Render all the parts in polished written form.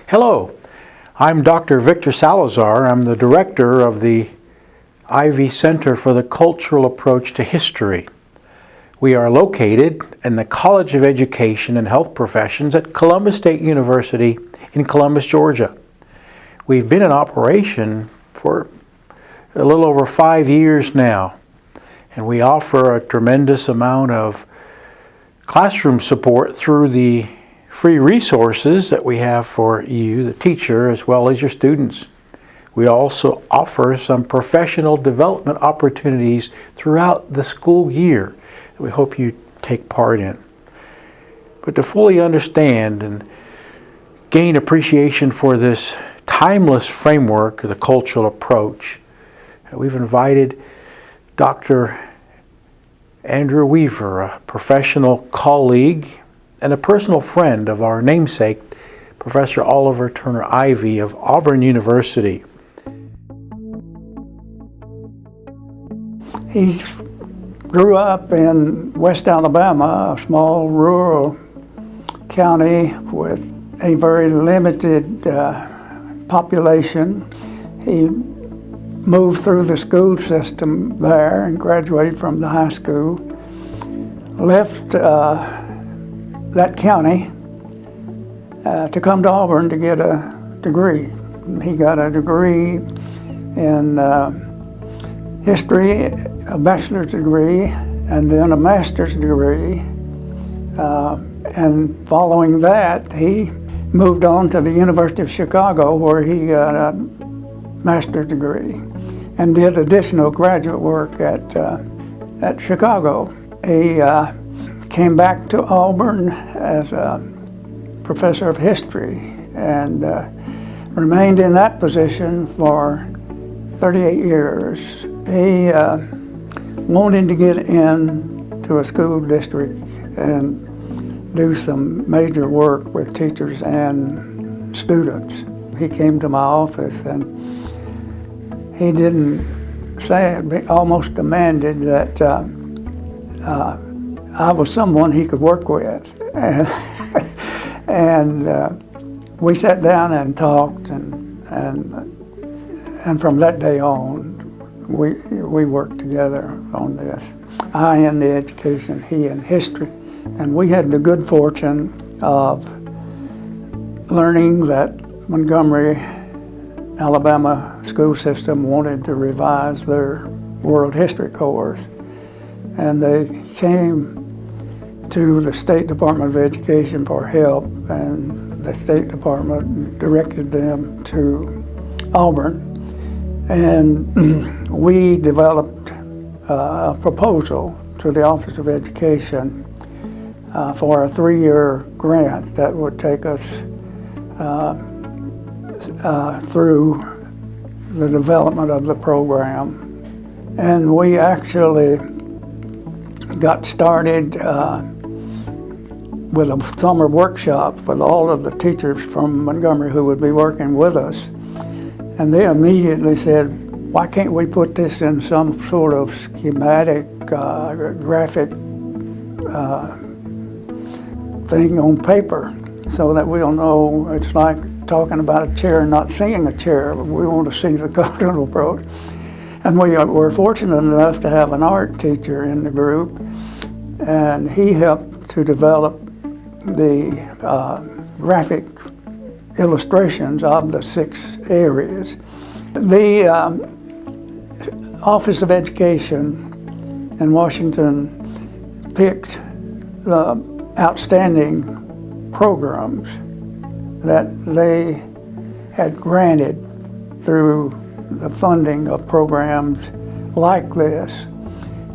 Hello, I'm Dr. Victor Salazar. I'm the director of the Ivey Center for the Cultural Approach to History. We are located in the College of Education and Health Professions at Columbus State University in Columbus, Georgia. We've been in operation for a little over 5 years now, and we offer a tremendous amount of classroom support through the free resources that we have for you, the teacher, as well as your students. We also offer some professional development opportunities throughout the school year that we hope you take part in. But to fully understand and gain appreciation for this timeless framework of the cultural approach, we've invited Dr. Andrew Weaver, a professional colleague and a personal friend of our namesake, Professor Oliver Turner Ivey of Auburn University. He grew up in West Alabama, a small rural county with a very limited population. He moved through the school system there and graduated from the high school. Left that county to come to Auburn to get a degree. He got a degree in history, a bachelor's degree, and then a master's degree. And following that, he moved on to the University of Chicago, where he got a master's degree and did additional graduate work at Chicago. He came back to Auburn as a professor of history and remained in that position for 38 years. He wanted to get into a school district and do some major work with teachers and students. He came to my office and he didn't say it, but almost demanded that I was someone he could work with. And we sat down and talked, and from that day on, we worked together on this. I in the education, he in history. And we had the good fortune of learning that Montgomery, Alabama school system wanted to revise their world history course. And they came to the State Department of Education for help, and the State Department directed them to Auburn. And we developed a proposal to the Office of Education for a 3-year grant that would take us through the development of the program. And we actually got started with a summer workshop with all of the teachers from Montgomery who would be working with us. And they immediately said, why can't we put this in some sort of schematic, graphic thing on paper so that we'll know? It's like talking about a chair and not seeing a chair. We want to see the cultural approach. And we were fortunate enough to have an art teacher in the group, and he helped to develop the graphic illustrations of the 6 areas. The Office of Education in Washington picked the outstanding programs that they had granted through the funding of programs like this.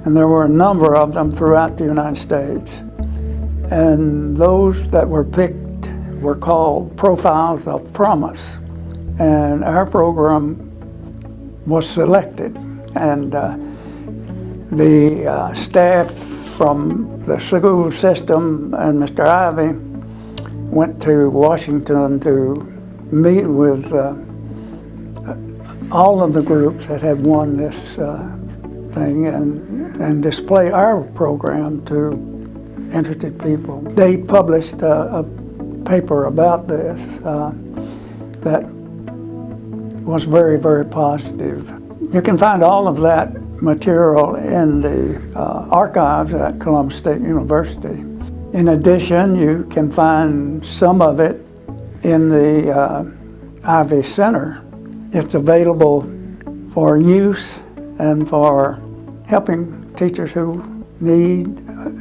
And there were a number of them throughout the United States. And those that were picked were called Profiles of Promise. And our program was selected. And the staff from the school system and Mr. Ivey went to Washington to meet with all of the groups that had won this thing and display our program to interested people. They published a paper about this that was very, very positive. You can find all of that material in the archives at Columbus State University. In addition, you can find some of it in the Ivey Center. It's available for use and for helping teachers who need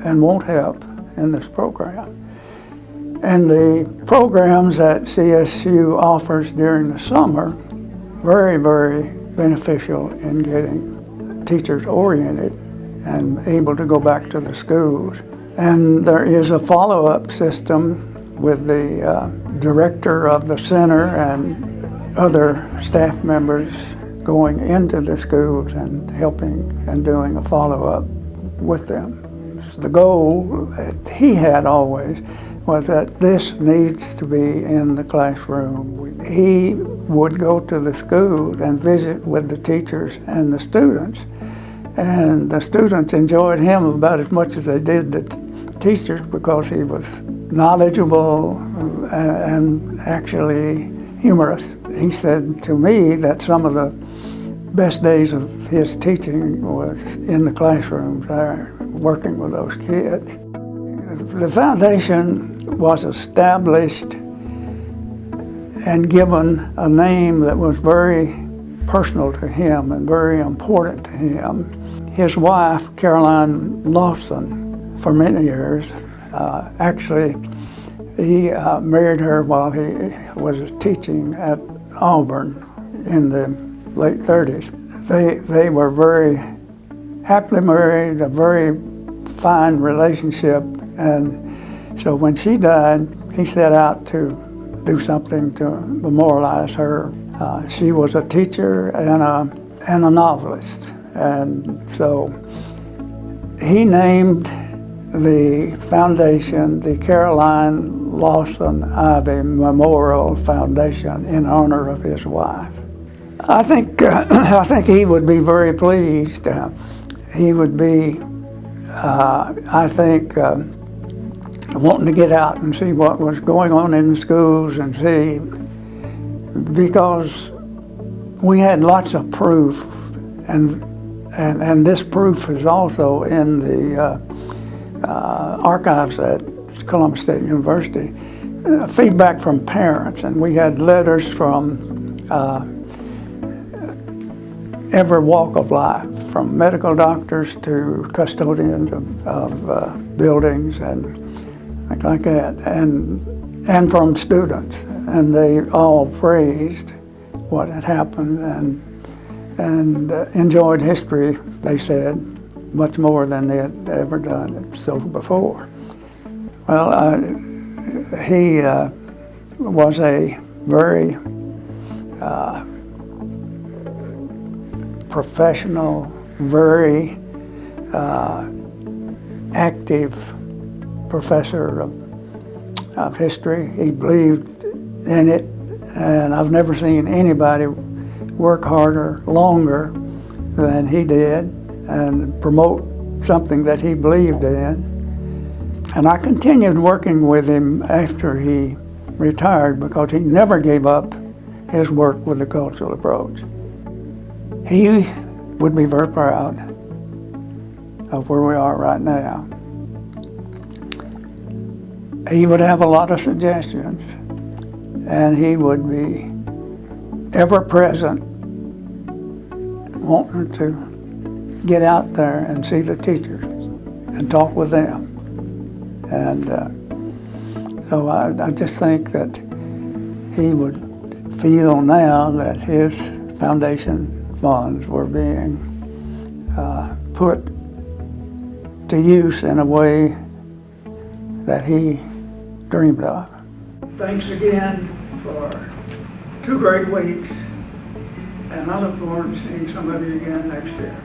and want help in this program. And the programs that CSU offers during the summer, very, very beneficial in getting teachers oriented and able to go back to the schools. And there is a follow-up system with the director of the center and other staff members going into the schools and helping and doing a follow-up with them. So the goal that he had always was that this needs to be in the classroom. He would go to the schools and visit with the teachers and the students, and the students enjoyed him about as much as they did the teachers because he was knowledgeable and actually humorous. He said to me that some of the best days of his teaching was in the classrooms there, working with those kids. The foundation was established and given a name that was very personal to him and very important to him. His wife, Caroline Lawson, for many years, actually, he married her while he was teaching at Auburn in the late 30s. They were very happily married, a very fine relationship, and so when she died, he set out to do something to memorialize her. She was a teacher and a novelist, and so he named the foundation the Caroline Lawson Ivey Memorial Foundation in honor of his wife. I think he would be very pleased. He would be, I think, wanting to get out and see what was going on in the schools and see, because we had lots of proof, and this proof is also in the archives at Columbus State University. Feedback from parents, and we had letters from every walk of life, from medical doctors to custodians of buildings and things like that, and from students, and they all praised what had happened and enjoyed history, they said, much more than they had ever done it so before. Well, he was a very professional, very active professor of history. He believed in it, and I've never seen anybody work harder, longer than he did, and promote something that he believed in. And I continued working with him after he retired because he never gave up his work with the cultural approach. He would be very proud of where we are right now. He would have a lot of suggestions, and he would be ever present, wanting to get out there and see the teachers and talk with them. And so I just think that he would feel now that his foundation funds were being put to use in a way that he dreamed of. Thanks again for 2 great weeks, and I look forward to seeing some of you again next year.